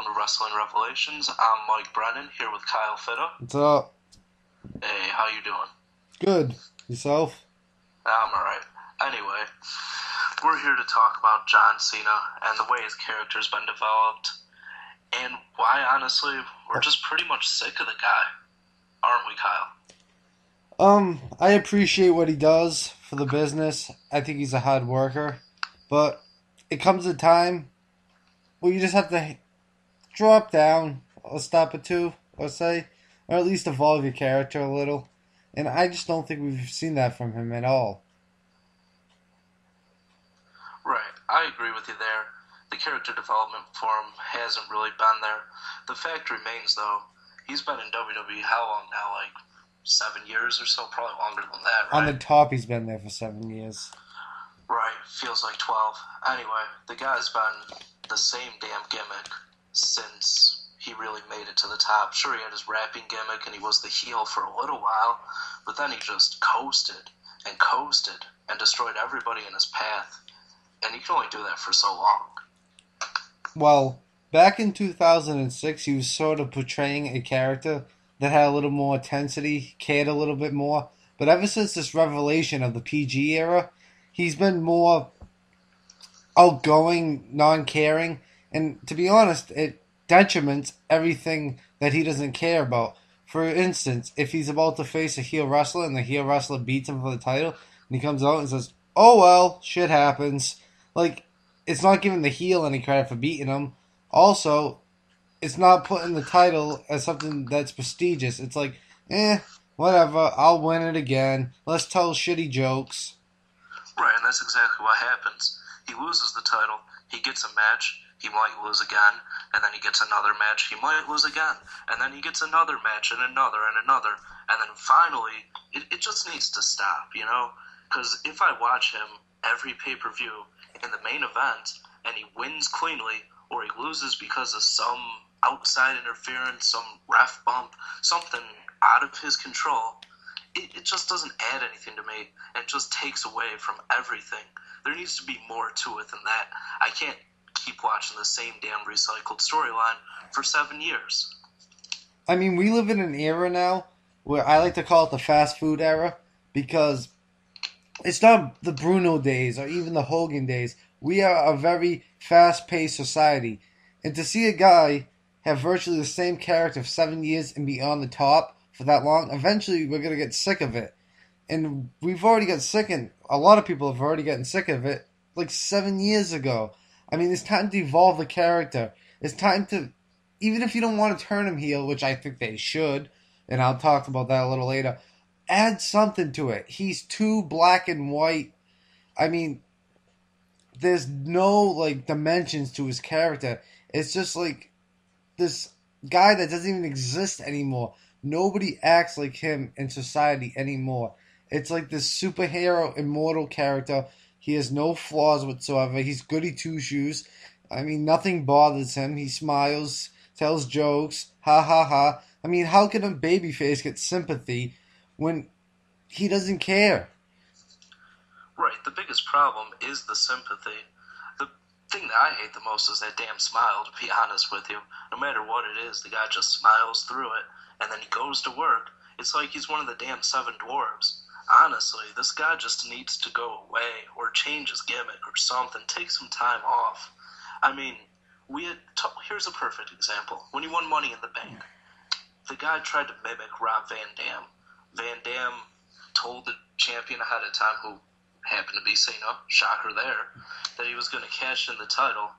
welcome to Wrestling Revelations. I'm Mike Brennan, here with Kyle Fitta. What's up? Hey, how you doing? Good. Yourself? I'm alright. Anyway, we're here to talk about John Cena and the way his character's been developed, and why, honestly, we're just pretty much sick of the guy. Aren't we, Kyle? I appreciate what he does for the business. I think he's a hard worker. But it comes a time where you just have to drop down a step or two, let's say, or at least evolve your character a little. And I just don't think we've seen that from him at all. Right, I agree with you there. The character development for him hasn't really been there. The fact remains, though, he's been in WWE how long now? Like 7 years or so? Probably longer than that, right? On the top, he's been there for 7 years. Right, feels like 12. Anyway, the guy's been the same damn gimmick since he really made it to the top. Sure, he had his rapping gimmick and he was the heel for a little while, but then he just coasted and destroyed everybody in his path. And you can only do that for so long. Well, back in 2006, he was sort of portraying a character that had a little more intensity, cared a little bit more. But ever since this revelation of the PG era, he's been more outgoing, non-caring, and to be honest, it detriments everything that he doesn't care about. For instance, if he's about to face a heel wrestler and the heel wrestler beats him for the title, and he comes out and says, "Oh well, shit happens." Like, it's not giving the heel any credit for beating him. Also, it's not putting the title as something that's prestigious. It's like, whatever, I'll win it again. Let's tell shitty jokes. Right, and that's exactly what happens. He loses the title, he gets a match, he might lose again, and then he gets another match, he might lose again, and then he gets another match, and another, and then finally, it just needs to stop, you know? Because if I watch him every pay-per-view in the main event, and he wins cleanly, or he loses because of some outside interference, some ref bump, something out of his control, it just doesn't add anything to me. It just takes away from everything. There needs to be more to it than that. I can't keep watching the same damn recycled storyline for 7 years. I mean, we live in an era now where I like to call it the fast food era, because it's not the Bruno days or even the Hogan days. We are a very fast-paced society. And to see a guy have virtually the same character for 7 years and be on the top for that long, eventually we're going to get sick of it. And we've already got sick, and a lot of people have already gotten sick of it like 7 years ago. I mean, it's time to evolve the character. It's time to, even if you don't want to turn him heel, which I think they should, and I'll talk about that a little later, add something to it. He's too black and white. I mean, there's no, like, dimensions to his character. It's just like this guy that doesn't even exist anymore. Nobody acts like him in society anymore. It's like this superhero, immortal character. He has no flaws whatsoever. He's goody two-shoes. I mean, nothing bothers him. He smiles, tells jokes, ha ha ha. I mean, how can a babyface get sympathy when he doesn't care? Right, the biggest problem is the sympathy. The thing that I hate the most is that damn smile, to be honest with you. No matter what it is, the guy just smiles through it, and then he goes to work. It's like he's one of the damn seven dwarves. Honestly, this guy just needs to go away, or change his gimmick, or something. Take some time off. I mean, here's a perfect example. When he won Money in the Bank, the guy tried to mimic Rob Van Dam. Van Dam told the champion ahead of time, who happened to be Cena, shocker there, that he was going to cash in the title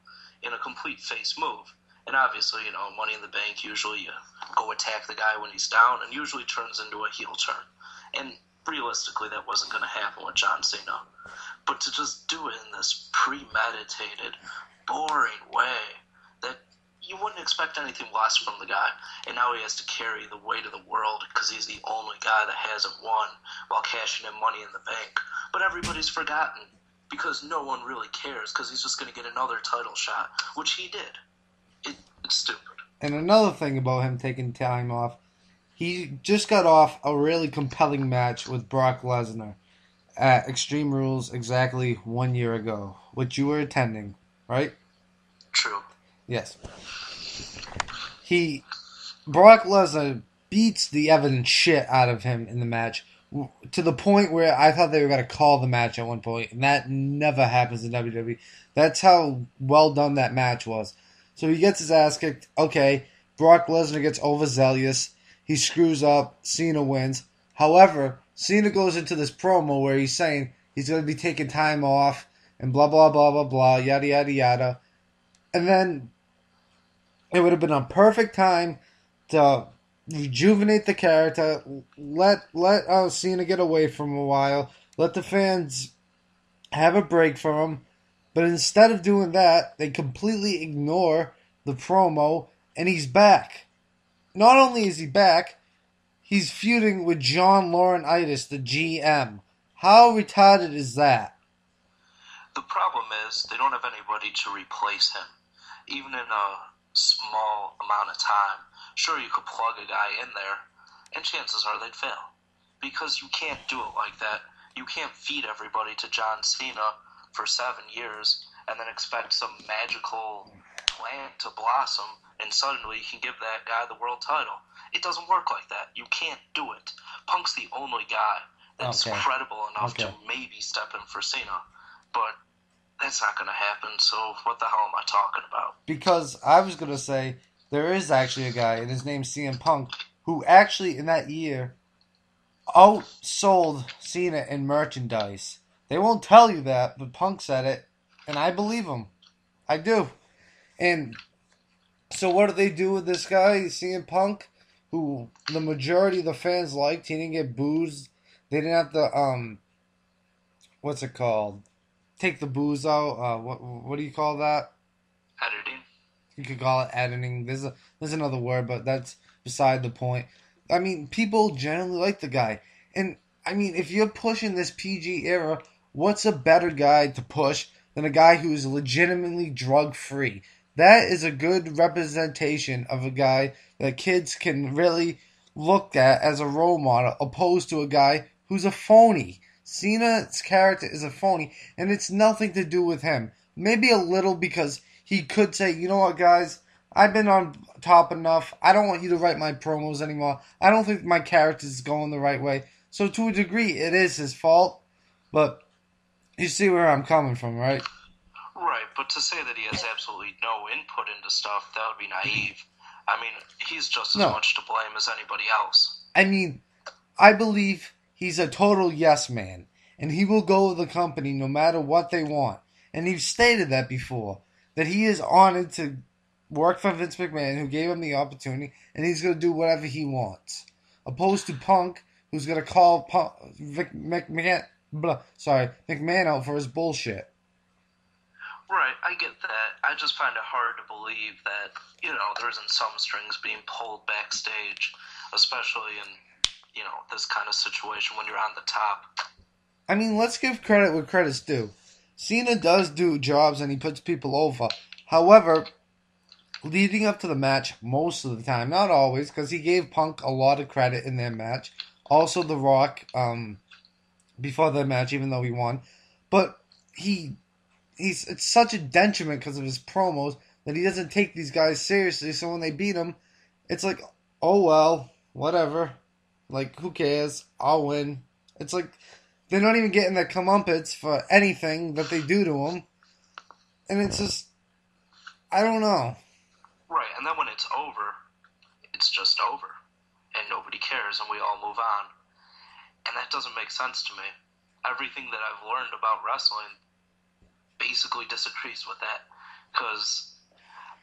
in a complete face move. And obviously, you know, Money in the Bank, usually you go attack the guy when he's down, and usually turns into a heel turn. And realistically, that wasn't going to happen with John Cena. But to just do it in this premeditated, boring way that you wouldn't expect anything less from the guy, and now he has to carry the weight of the world because he's the only guy that hasn't won while cashing in Money in the Bank. But everybody's forgotten because no one really cares because he's just going to get another title shot, which he did. It's stupid. And another thing about him taking time off, he just got off a really compelling match with Brock Lesnar at Extreme Rules exactly 1 year ago, which you were attending, right? True. Yes. he Brock Lesnar beats the evident shit out of him in the match to the point where I thought they were going to call the match at one point, and that never happens in WWE. That's how well done that match was. So he gets his ass kicked. Okay, Brock Lesnar gets overzealous. He screws up. Cena wins. However, Cena goes into this promo where he's saying he's going to be taking time off and blah, blah, blah, blah, blah, yada, yada, yada. And then it would have been a perfect time to rejuvenate the character, let Cena get away from him a while, let the fans have a break from him. But instead of doing that, they completely ignore the promo, and he's back. Not only is he back, he's feuding with John Laurinaitis, the GM. How retarded is that? The problem is they don't have anybody to replace him, even in a small amount of time. Sure, you could plug a guy in there, and chances are they'd fail. Because you can't do it like that. You can't feed everybody to John Cena for 7 years and then expect some magical plant to blossom and suddenly you can give that guy the world title. It doesn't work like that. You can't do it. Punk's the only guy that's credible enough to maybe step in for Cena. But that's not going to happen, so what the hell am I talking about? Because I was going to say, there is actually a guy, and his name's CM Punk, who actually in that year outsold Cena in merchandise. They won't tell you that, but Punk said it, and I believe him. I do. And so what do they do with this guy, CM Punk, who the majority of the fans liked? He didn't get boozed. They didn't have to, what's it called? Take the booze out. What do you call that? Editing. You could call it editing. There's another word, but that's beside the point. I mean, people generally like the guy. And, I mean, if you're pushing this PG era, what's a better guy to push than a guy who is legitimately drug-free? That is a good representation of a guy that kids can really look at as a role model, opposed to a guy who's a phony. Cena's character is a phony, and it's nothing to do with him. Maybe a little because he could say, you know what, guys, I've been on top enough. I don't want you to write my promos anymore. I don't think my character is going the right way. So to a degree, it is his fault. But you see where I'm coming from, right? Right, but to say that he has absolutely no input into stuff, that would be naive. I mean, he's just as much to blame as anybody else. I mean, I believe he's a total yes man, and he will go with the company no matter what they want. And he's stated that before, that he is honored to work for Vince McMahon, who gave him the opportunity, and he's going to do whatever he wants. Opposed to Punk, who's going to call McMahon out for his bullshit. Right, I get that. I just find it hard to believe that, there isn't some strings being pulled backstage, especially in, this kind of situation when you're on the top. I mean, let's give credit where credit's due. Cena does do jobs and he puts people over. However, leading up to the match, most of the time, not always, because he gave Punk a lot of credit in their match. Also, The Rock, before the match, even though he won. But it's such a detriment because of his promos that he doesn't take these guys seriously. So when they beat him, it's like, oh well, whatever. Like, who cares? I'll win. It's like they're not even getting their comeuppance for anything that they do to him. And it's just, I don't know. Right, and then when it's over, it's just over. And nobody cares and we all move on. And that doesn't make sense to me. Everything that I've learned about wrestling basically disagrees with that. Because,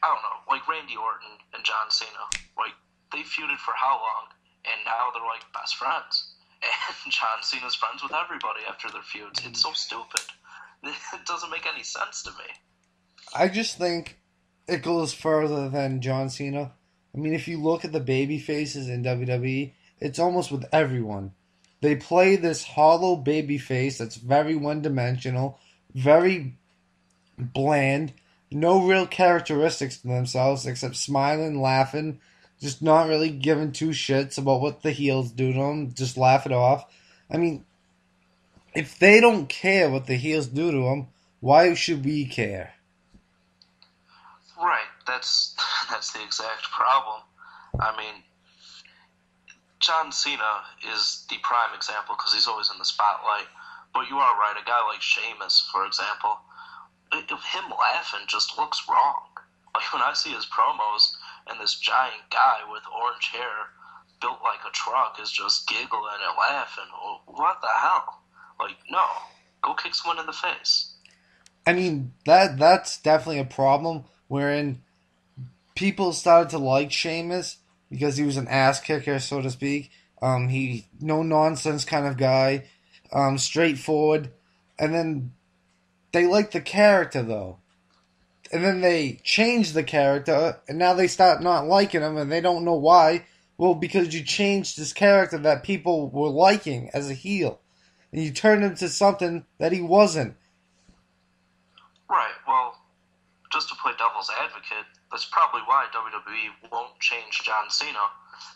I don't know, like Randy Orton and John Cena, like, they feuded for how long? And now they're like best friends. And John Cena's friends with everybody after their feuds. It's so stupid. It doesn't make any sense to me. I just think it goes further than John Cena. I mean, if you look at the baby faces in WWE, it's almost with everyone. They play this hollow baby face that's very one-dimensional, very bland, no real characteristics to themselves except smiling, laughing, just not really giving two shits about what the heels do to them, just laugh it off. I mean, if they don't care what the heels do to them, why should we care? Right, that's That's the exact problem. I mean, John Cena is the prime example because he's always in the spotlight. But you are right. A guy like Sheamus, for example, him laughing just looks wrong. Like when I see his promos and this giant guy with orange hair built like a truck is just giggling and laughing, well, what the hell? Like, no, go kick someone in the face. I mean, that's definitely a problem wherein people started to like Sheamus because he was an ass kicker, so to speak. He no nonsense kind of guy, straightforward, and then they liked the character though, and then they changed the character, and now they start not liking him, and they don't know why. Well, because you changed this character that people were liking as a heel, and you turned him to something that he wasn't. Right, well, just to play devil's advocate, that's probably why WWE won't change John Cena.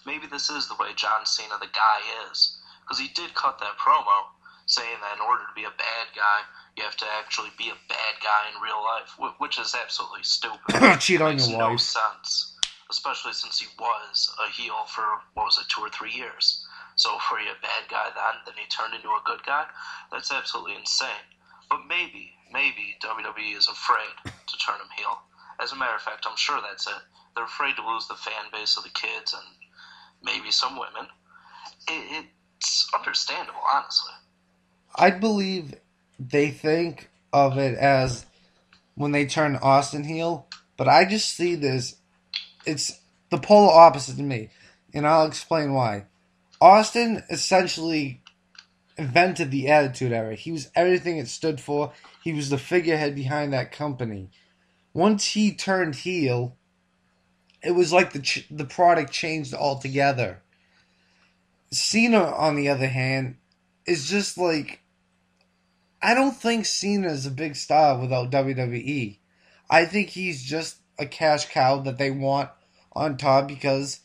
Maybe this is the way John Cena, the guy, is. Because he did cut that promo saying that in order to be a bad guy, you have to actually be a bad guy in real life, which is absolutely stupid. Cheat on Makes your no wife. sense, especially since he was a heel for, 2 or 3 years. So were you a bad guy then he turned into a good guy? That's absolutely insane. But maybe WWE is afraid to turn him heel. As a matter of fact, I'm sure that's it. They're afraid to lose the fan base of the kids and maybe some women. It's understandable, honestly. I believe they think of it as when they turn Austin heel, but I just see this, it's the polar opposite to me, and I'll explain why. Austin essentially invented the Attitude Era. He was everything it stood for. He was the figurehead behind that company. Once he turned heel, it was like the product changed altogether. Cena, on the other hand, is just like, I don't think Cena is a big star without WWE. I think he's just a cash cow that they want on top because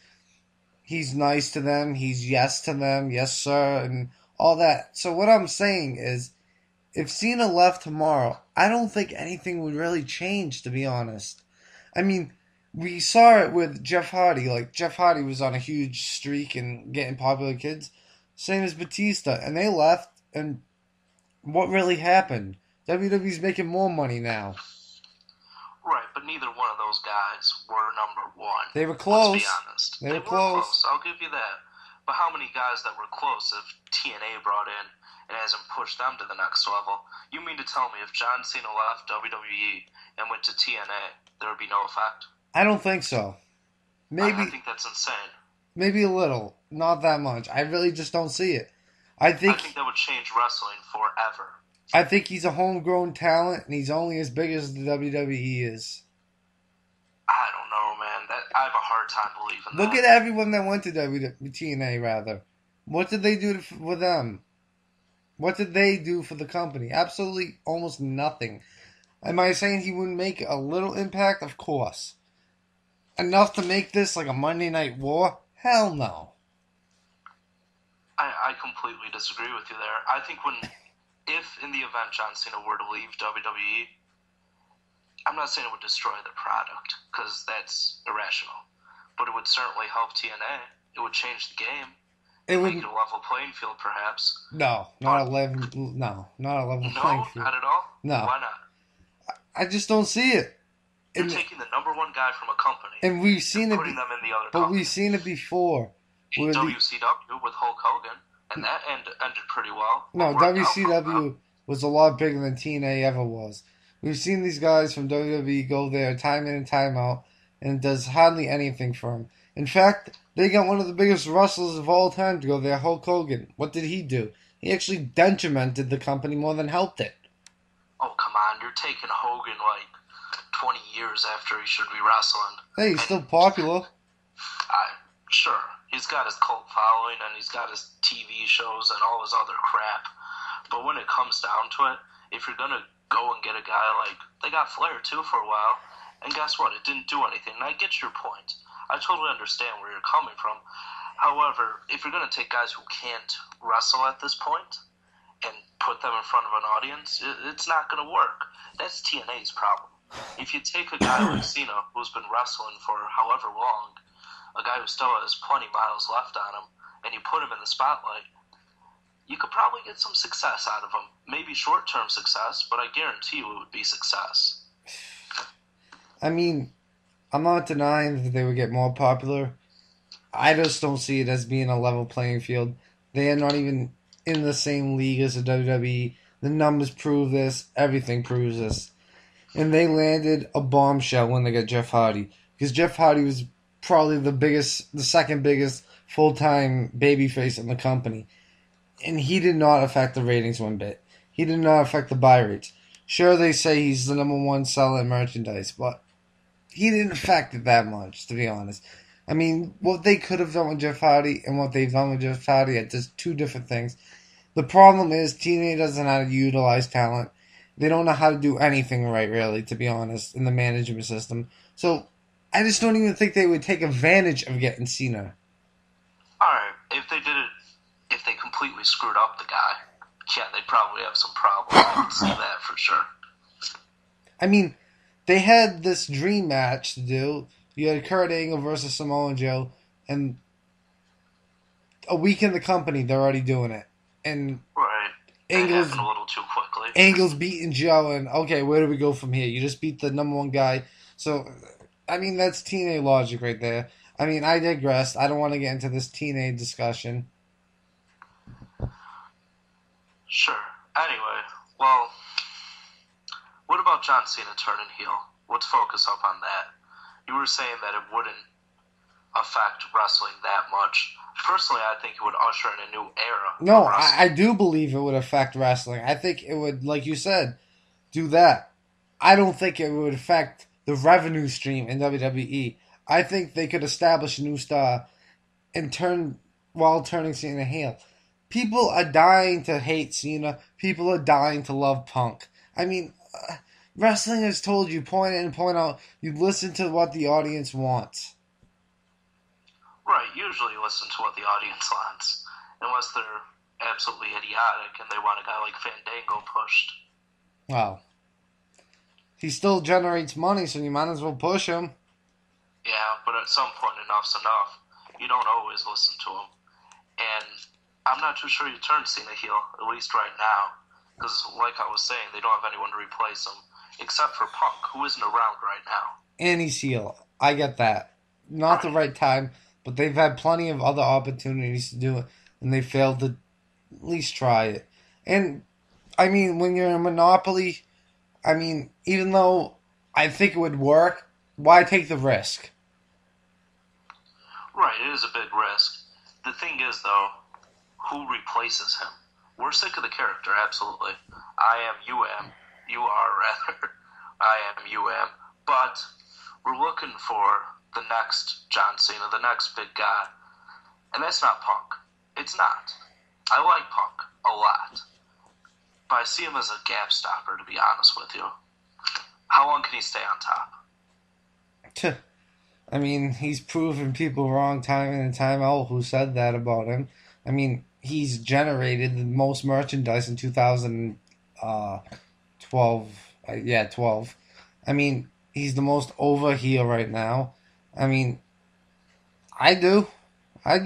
he's nice to them, he's yes to them, yes sir, and all that. So what I'm saying is, if Cena left tomorrow, I don't think anything would really change, to be honest. I mean, we saw it with Jeff Hardy. Like, Jeff Hardy was on a huge streak and getting popular kids. Same as Batista. And they left, and what really happened? WWE's making more money now. Right, but neither one of those guys were number one. They were close. Let's be honest. They were close. I'll give you that. But how many guys that were close have TNA brought in and hasn't pushed them to the next level? You mean to tell me if John Cena left WWE and went to TNA, there would be no effect? I don't think so. Maybe I think that's insane. Maybe a little. Not that much. I really just don't see it. I think that would change wrestling forever. I think he's a homegrown talent, and he's only as big as the WWE is. I don't know, man. I have a hard time believing that. Look at everyone that went to TNA, rather. What did they do for them? What did they do for the company? Absolutely almost nothing. Am I saying he wouldn't make a little impact? Of course. Enough to make this like a Monday Night War? Hell no. I completely disagree with you there. I think if in the event John Cena were to leave WWE, I'm not saying it would destroy the product, because that's irrational. But it would certainly help TNA. It would change the game. It would make it a level playing field, perhaps. No, not a level playing field. Not at all? No. Why not? I just don't see it. You're taking the number one guy from a company and we've seen putting them in the other but company. We've seen it before. WCW with Hulk Hogan, and that ended pretty well. No, WCW was a lot bigger than TNA ever was. We've seen these guys from WWE go there time in and time out, and it does hardly anything for them. In fact, they got one of the biggest wrestlers of all time to go there, Hulk Hogan. What did he do? He actually detrimented the company more than helped it. Oh, come on. You're taking Hogan like 20 years after he should be wrestling. Hey, he's still popular. Sure. He's got his cult following, and he's got his TV shows and all his other crap. But when it comes down to it, if you're going to go and get a guy like... They got Flair, too, for a while. And guess what? It didn't do anything. And I get your point. I totally understand where you're coming from. However, if you're going to take guys who can't wrestle at this point and put them in front of an audience, it's not going to work. That's TNA's problem. If you take a guy like Cena, who's been wrestling for however long, a guy who still has plenty miles left on him, and you put him in the spotlight, you could probably get some success out of him. Maybe short-term success, but I guarantee you it would be success. I mean, I'm not denying that they would get more popular. I just don't see it as being a level playing field. They are not even in the same league as the WWE. The numbers prove this. Everything proves this. And they landed a bombshell when they got Jeff Hardy. Because Jeff Hardy was probably the second biggest full-time babyface in the company. And he did not affect the ratings one bit. He did not affect the buy rates. Sure, they say he's the number one seller in merchandise, but he didn't affect it that much, to be honest. I mean, what they could have done with Jeff Hardy and what they've done with Jeff Hardy are just two different things. The problem is TNA doesn't know how to utilize talent. They don't know how to do anything right, really, to be honest, in the management system. So, I just don't even think they would take advantage of getting Cena. Alright, if they completely screwed up the guy, yeah, they'd probably have some problems. I can see that for sure. I mean, they had this dream match to do. You had Kurt Angle versus Samoa Joe, and a week in the company, they're already doing it. And right. Angle's happened a little too quickly. Angle's beating Joe, and okay, where do we go from here? You just beat the number one guy. So, I mean, that's TNA logic right there. I mean, I digress. I don't want to get into this TNA discussion. Sure. Anyway, well, what about John Cena turning heel? Let's focus up on that. You were saying that it wouldn't affect wrestling that much. Personally, I think it would usher in a new era. No, I do believe it would affect wrestling. I think it would, like you said, do that. I don't think it would affect the revenue stream in WWE. I think they could establish a new star and turning Cena heel. People are dying to hate Cena. People are dying to love Punk. I mean, wrestling has told you point in and point out. You listen to what the audience wants. Right, usually listen to what the audience wants. Unless they're absolutely idiotic and they want a guy like Fandango pushed. Well, he still generates money, so you might as well push him. Yeah, but at some point enough's enough. You don't always listen to him. And I'm not too sure you turn Cena heel, at least right now. Because, like I was saying, they don't have anyone to replace him. Except for Punk, who isn't around right now. And he's heel. I get that. Not the right time, but they've had plenty of other opportunities to do it, and they failed to at least try it. And, I mean, when you're a monopoly, I mean, even though I think it would work, why take the risk? Right, it is a big risk. The thing is, though, who replaces him? We're sick of the character, absolutely. I am, you am. You are, rather. I am, you am. But we're looking for the next John Cena, the next big guy. And that's not Punk. It's not. I like Punk a lot. But I see him as a gap stopper, to be honest with you. How long can he stay on top? I mean, he's proven people wrong time in and time out who said that about him. I mean, he's generated the most merchandise in 2012. 12. I mean, he's the most over heel right now. I mean, I do. I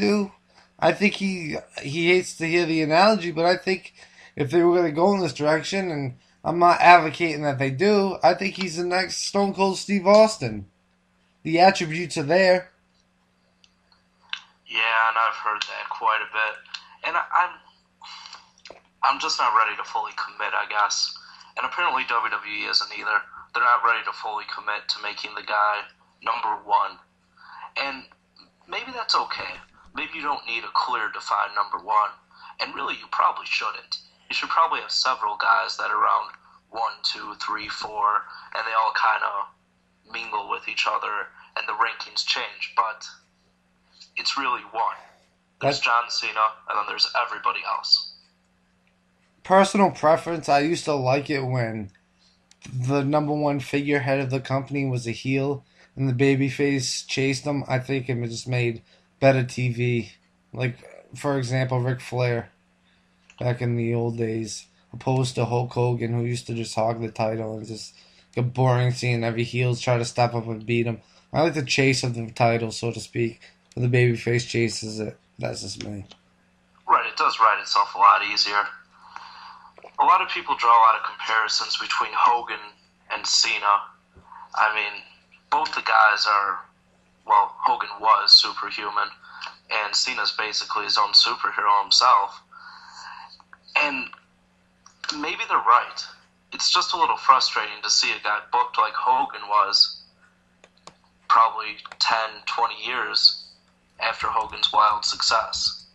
think he hates to hear the analogy, but I think if they were going to go in this direction, and I'm not advocating that they do, I think he's the next Stone Cold Steve Austin. The attributes are there. Yeah, and I've heard that quite a bit. And I'm just not ready to fully commit, I guess. And apparently WWE isn't either. They're not ready to fully commit to making the guy number one. And maybe that's okay. Maybe you don't need a clear, defined number one. And really, you probably shouldn't. You should probably have several guys that are around 1, 2, 3, 4, and they all kind of mingle with each other, and the rankings change. But it's really one. There's John Cena, and then there's everybody else. Personal preference, I used to like it when the number one figurehead of the company was a heel and the babyface chased him. I think it just made better TV. Like, for example, Ric Flair back in the old days, opposed to Hulk Hogan, who used to just hog the title and just get boring seeing every heels try to step up and beat him. I like the chase of the title, so to speak. When the babyface chases it. That's just me. Right, it does write itself a lot easier. A lot of people draw a lot of comparisons between Hogan and Cena. I mean, both the guys are, well, Hogan was superhuman, and Cena's basically his own superhero himself. And maybe they're right. It's just a little frustrating to see a guy booked like Hogan was probably 10, 20 years after Hogan's wild success.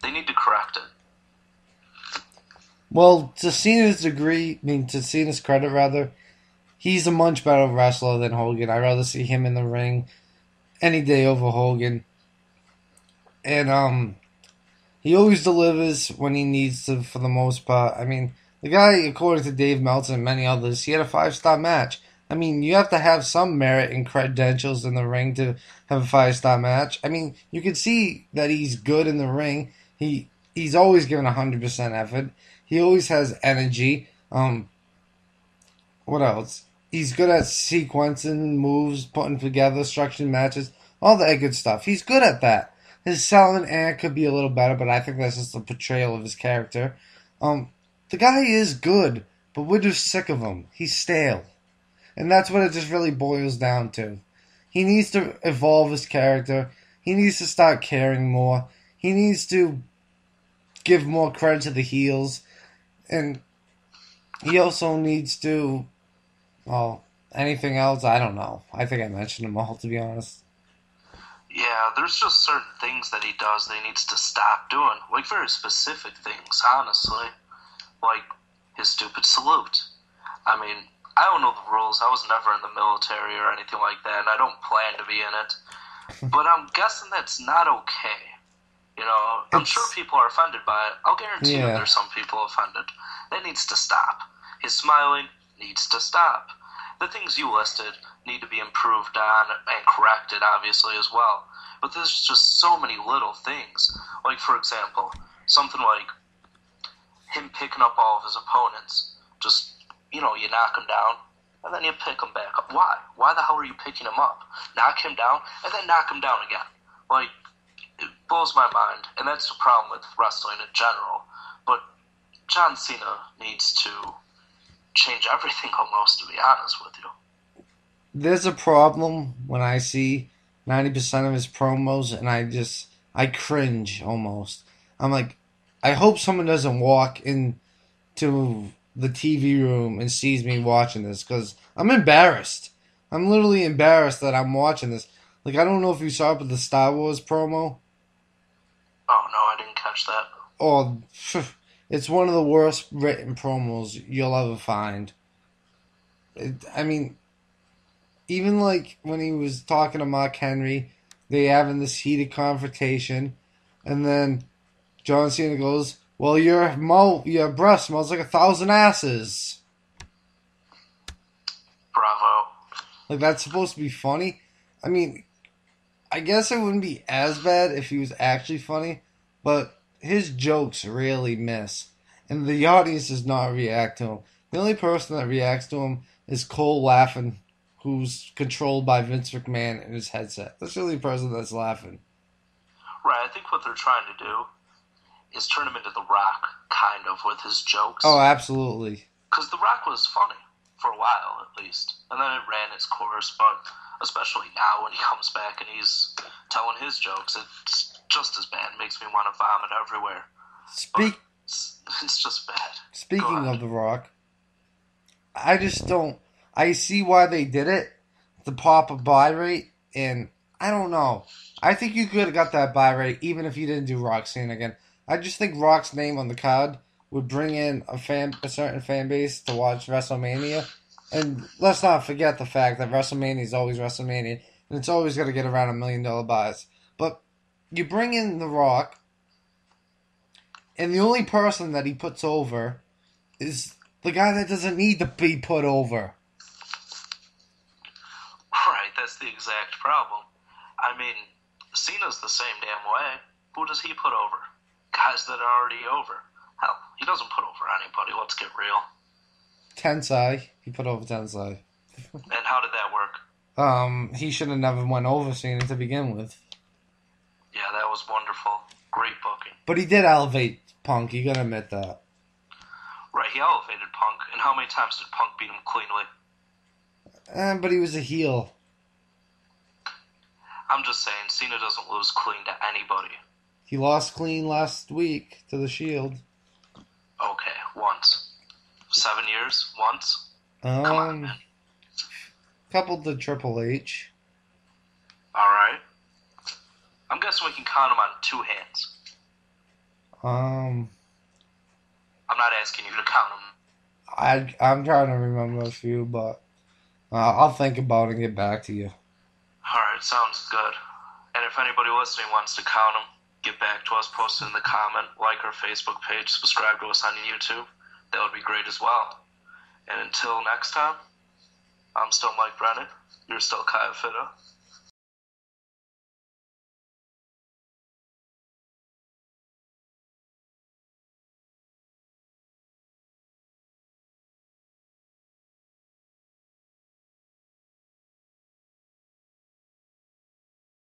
They need to correct it. Well, to Cena's to Cena's credit, rather, he's a much better wrestler than Hogan. I'd rather see him in the ring any day over Hogan. And, he always delivers when he needs to, for the most part. I mean, the guy, according to Dave Meltzer and many others, he had a 5-star match. I mean, you have to have some merit and credentials in the ring to have a 5-star match. I mean, you can see that he's good in the ring. He's always given 100% effort. He always has energy. What else? He's good at sequencing moves, putting together structured matches, all that good stuff. He's good at that. His selling act could be a little better, but I think that's just a portrayal of his character. The guy is good, but we're just sick of him. He's stale. And that's what it just really boils down to. He needs to evolve his character. He needs to start caring more. He needs to give more credit to the heels. And he also needs to, well, anything else, I don't know. I think I mentioned them all, to be honest. Yeah, there's just certain things that he does that he needs to stop doing. Like, very specific things, honestly. Like, his stupid salute. I mean, I don't know the rules. I was never in the military or anything like that, and I don't plan to be in it. But I'm guessing that's not okay. You know, I'm sure people are offended by it. I'll guarantee you there's some people offended. That needs to stop. His smiling needs to stop. The things you listed need to be improved on and corrected, obviously, as well. But there's just so many little things. Like, for example, something like him picking up all of his opponents. Just, you know, you knock him down, and then you pick him back up. Why? Why the hell are you picking him up? Knock him down, and then knock him down again. Like, it blows my mind, and that's the problem with wrestling in general. But John Cena needs to change everything almost, to be honest with you. There's a problem when I see 90% of his promos, and I cringe almost. I'm like, I hope someone doesn't walk into the TV room and sees me watching this, because I'm embarrassed. I'm literally embarrassed that I'm watching this. Like, I don't know if you saw it, but the Star Wars promo. Oh, no, I didn't catch that. Oh, it's one of the worst written promos you'll ever find. I mean, even like when he was talking to Mark Henry, they having this heated confrontation, and then John Cena goes, "Well, your breath smells like 1,000 asses." Bravo. Like, that's supposed to be funny. I mean, I guess it wouldn't be as bad if he was actually funny, but his jokes really miss, and the audience does not react to him. The only person that reacts to him is Cole laughing, who's controlled by Vince McMahon in his headset. That's the only person that's laughing. Right, I think what they're trying to do is turn him into The Rock, kind of, with his jokes. Oh, absolutely. Because The Rock was funny, for a while at least. And then it ran its course, but especially now when he comes back and he's telling his jokes, it's just as bad. It makes me want to vomit everywhere. It's just bad. Speaking of The Rock, I just don't... I see why they did it, to pop a buy rate, and I don't know. I think you could have got that buy rate even if you didn't do Rock Cena again. I just think Rock's name on the card would bring in a certain fan base to watch WrestleMania. And let's not forget the fact that WrestleMania is always WrestleMania, and it's always going to get around $1 million buys. But you bring in The Rock, and the only person that he puts over is the guy that doesn't need to be put over. Right, that's the exact problem. I mean, Cena's the same damn way. Who does he put over? Guys that are already over. Hell, he doesn't put over anybody, let's get real. Tensai. He put over Tensai. And how did that work? He should have never went over Cena to begin with. Yeah, that was wonderful. Great booking. But he did elevate Punk. You gotta admit that. Right, he elevated Punk. And how many times did Punk beat him cleanly? But he was a heel. I'm just saying, Cena doesn't lose clean to anybody. He lost clean last week to the Shield. Okay, once. 7 years? Once? Come on, man. Coupled to Triple H. Alright. I'm guessing we can count him on 2 hands. I'm not asking you to count them. I'm trying to remember a few, but I'll think about it and get back to you. Alright, sounds good. And if anybody listening wants to count them, get back to us, post it in the comment, like our Facebook page, subscribe to us on YouTube. That would be great as well. And until next time, I'm still Mike Brennan. You're still Kyle Fitta.